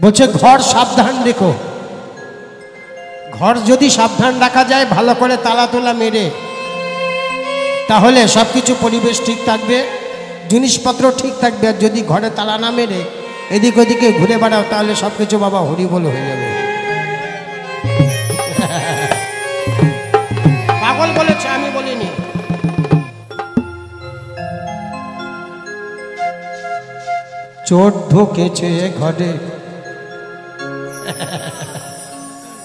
বলছে ঘর সাবধান রেখো। ঘর যদি সাবধান রাখা যায় ভালো করে তালা তোলা মেরে, তাহলে সব কিছু পরিবেশ ঠিক থাকবে, জিনিসপত্র ঠিক থাকবে। আর যদি ঘরে তালা না মেরে এদিক ওদিকে ঘুরে বেড়াও তাহলে সব কিছু বাবা হরিবোল হয়ে যাবে। পাগল বলেছে, আমি বলিনি। চোর ঢুকেছে ঘরে,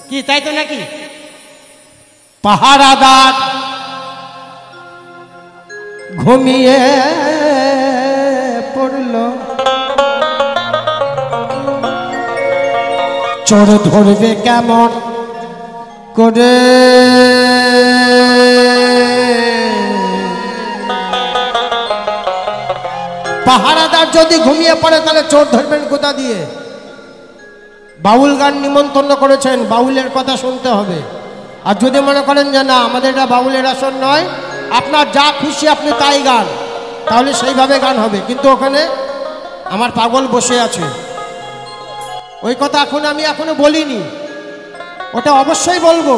কি তাই তো নাকি? পাহারাদার ঘুমিয়ে পড়ল, চোর ধরবে কেমন করে? পাহারাদার যদি ঘুমিয়ে পড়ে তাহলে চোর ধরবেন কোথা দিয়ে? বাউল গান নিমন্ত্রণ করেছেন, বাউলের কথা শুনতে হবে। আর যদি মনে করেন যে না আমাদের এটা বাউলের আসন নয়, আপনার যা খুশি আপনি তাই গান, তাহলে সেইভাবে গান হবে। কিন্তু ওখানে আমার পাগল বসে আছে, ওই কথা আমি এখনো বলিনি, ওটা অবশ্যই বলবো।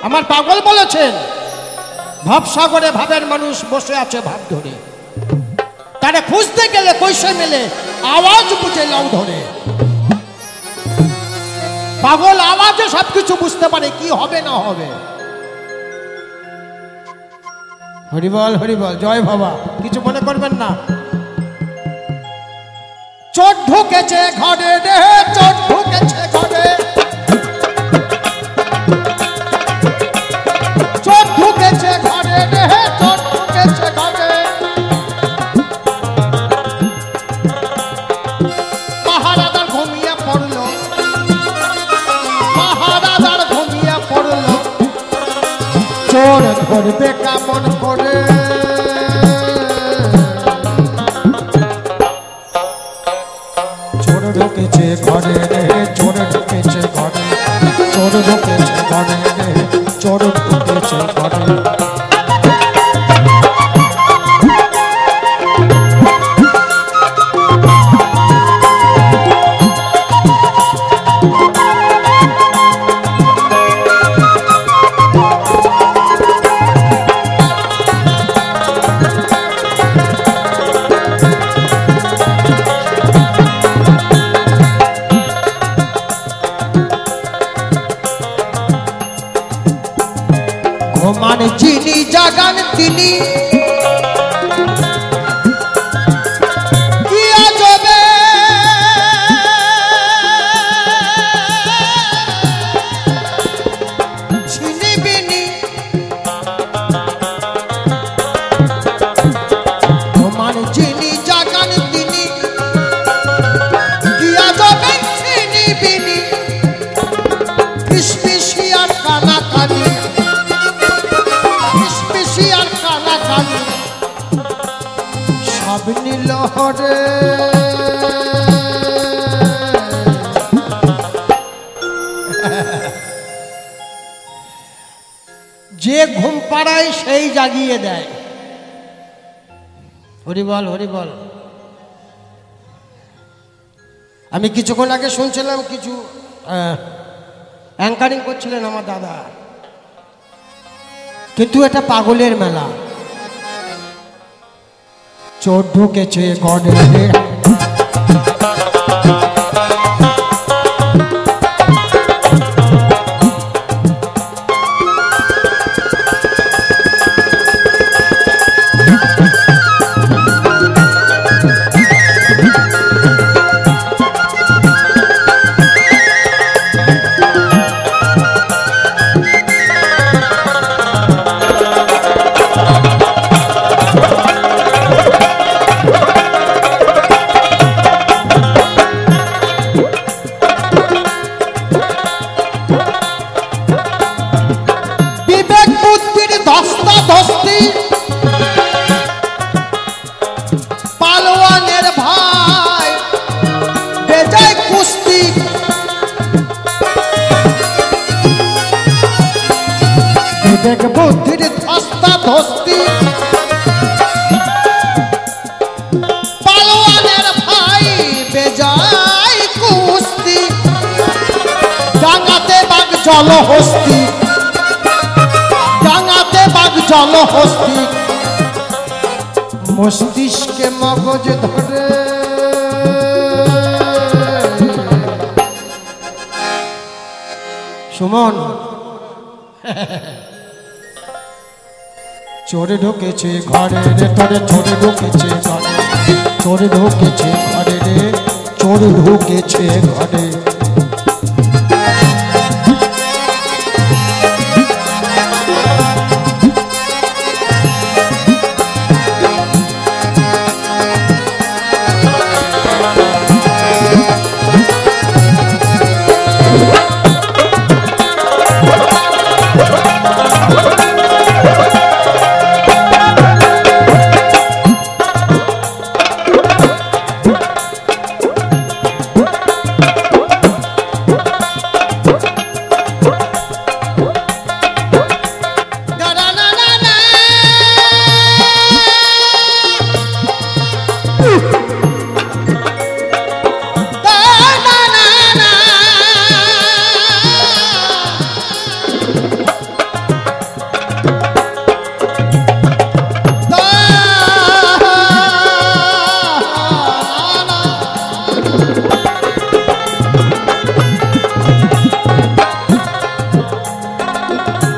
আমার পাগল বলেছেন ভাবসাগরে ভাবের মানুষ বসে আছে ভাব ধরে, তারা খুঁজতে গেলে কইসে মেলে আওয়াজ বুঝে লাউ ধরে। পাগল আওয়াজে সবকিছু বুঝতে পারে কি হবে না হবে। হরিবল হরিবল, জয় বাবা, কিছু মনে করবেন না। চোর ঢুকেছে ঘরে রে, চোর ঢুকেছে ঘরে, চোর ঢুকেছে ঘরে রে, চোর ঢুকেছে ঘরে। পাহারাদার ঘুমিয়ে পড়ল, পাহারাদার ঘুমিয়ে পড়ল, চোর ধরবে কেমন করে? চোর ঢুকেছে ঘরে রে, চোর ঢুকেছে ঘরে, চোর ঢুকেছে ঘরে রে, চোর ঢুকেছে ঘরে। ঘুমান যিনি জাগান তিনি, কি আজবে ছিনিবিনি। ঘুমান যিনি জাগান তিনি, কি আজবে ছিনিবিনি। ফিসফিসিয়ার কানাকানি, সব নীল হরে। যে ঘুম পাড়ায় সেই জাগিয়ে দেয়। হরিবল হরিবল। আমি কিছুক্ষণ আগে শুনছিলাম কিছু অ্যাঙ্কারিং করছিলেন আমার দাদা, কিন্তু এটা পাগলের মেলা। চোর ঢুকেছে ঘরে রে, পালোয়ানের ভাই বেজায় কুস্তি। বিবেক বুদ্ধির ধস্তা ধস্তি, পালোয়ানের ভাই বেজায় কুস্তি। জলহস্তি, ডাঙাতে বাঘ জলহস্তি, মস্তিষ্কে মগজ ধরে। সুমন, চোর ঢুকেছে ঘরে রে, তোরে চোর ঢুকেছে ঘরে, চোর ঢুকেছে ঘরে রে, চোর ঢুকেছে ঘরে।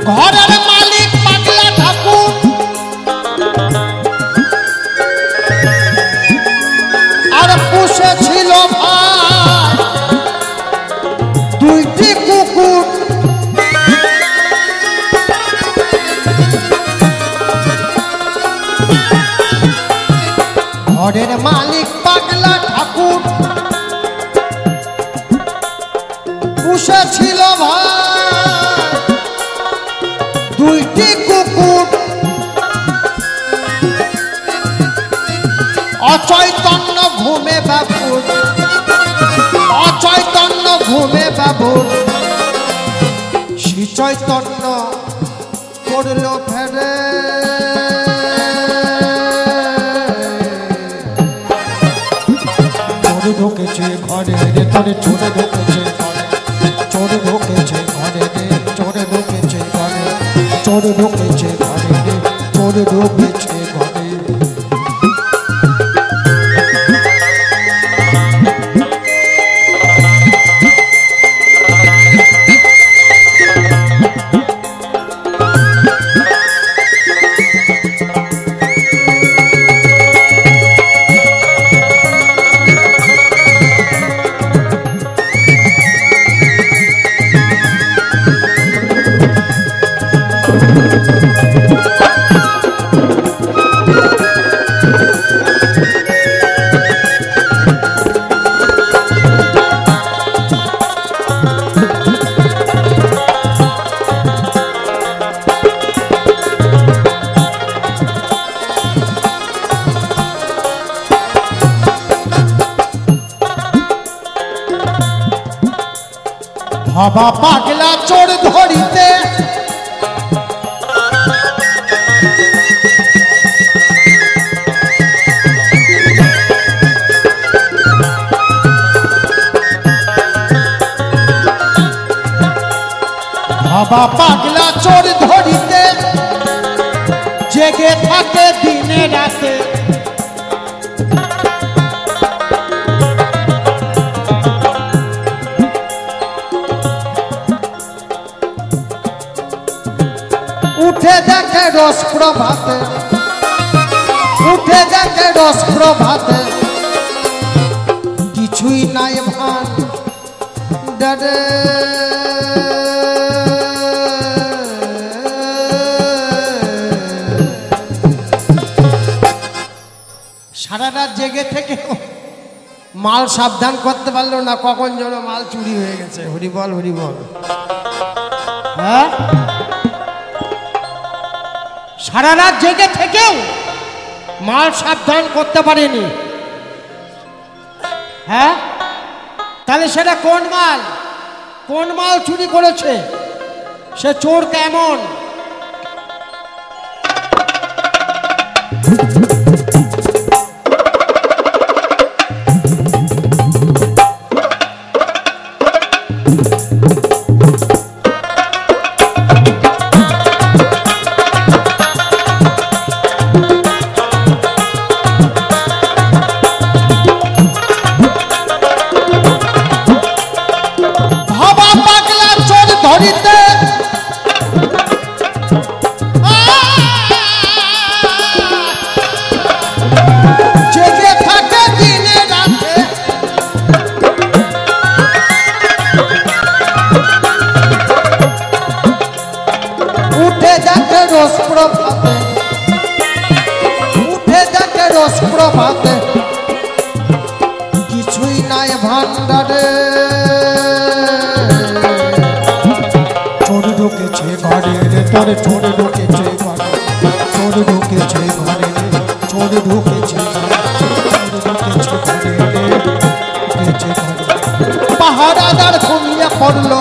ঘরের মালিক পাগলা ঠাকুর, আর পুষেছিল ভাই দুইটি কুকুর। ঘরের মালিক পাগলা ঠাকুর পুষেছিল ভাই দুইটি কুকুর। অচৈতন্য ঘুমে বাবুর, অচৈতন্য ঘুমে বাবুর, শ্রী চৈতন্য করল ফেরে। চোর ঢুকেছে ঘরে রে, তোরে চোর ঢুকেছে ঘরে, চোর ঢুকেছে ঘরে রে, চোর ঢুকেছে ঘরে, চোর ঢুকেছে ঘরে রে, চোর ঢুকেছে ঘরে। বাবা পাগলা চোর ধরিতে বাবা পাগলা চোর ধরিতে জেগে থাকে দিনে রাতে। উঠে দেখে রস প্রভাতে, উঠে দেখে রস প্রভাতে, কিছুই নাই ভান ডরে। সারা রাত জেগে থেকে মাল সাবধান করতে পারলো না, কখন যেন মাল চুরি হয়ে গেছে। হরিবল হরিবল। হ্যাঁ, সারা রাত জেগে থেকেও মাল সাবধান করতে পারেনি। হ্যাঁ, তাহলে সেটা কোন মাল, কোন মাল চুরি করেছে? সে চোর কেমন? ভাতে কিছুই নাই ভান্ডারে চোর ঢুকেছে ঘরে রে তোর চোর ঢুকেছে ঘরে চোর ঢুকেছে ঘরে রে চোর ঢুকেছে পাহারাদার ঘুমিয়ে পড়লো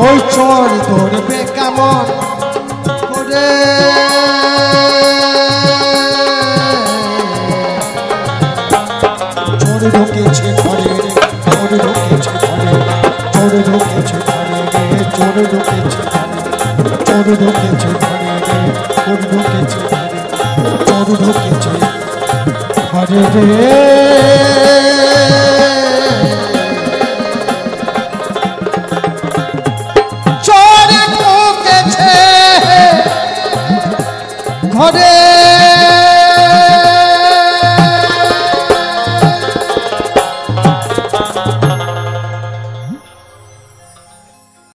ওই চোর ধরবে কেমন করে চোর ঢুকেছে ঘরে রে চোর ঢুকেছে ঘরে চোর ঢুকেছে ঘরে রে চোর ঢুকেছে ঘরে চোর ঢুকেছে ঘরে রে চোর ঢুকেছে ঘরে চোর ঢুকেছে ঘরে রে ঘরে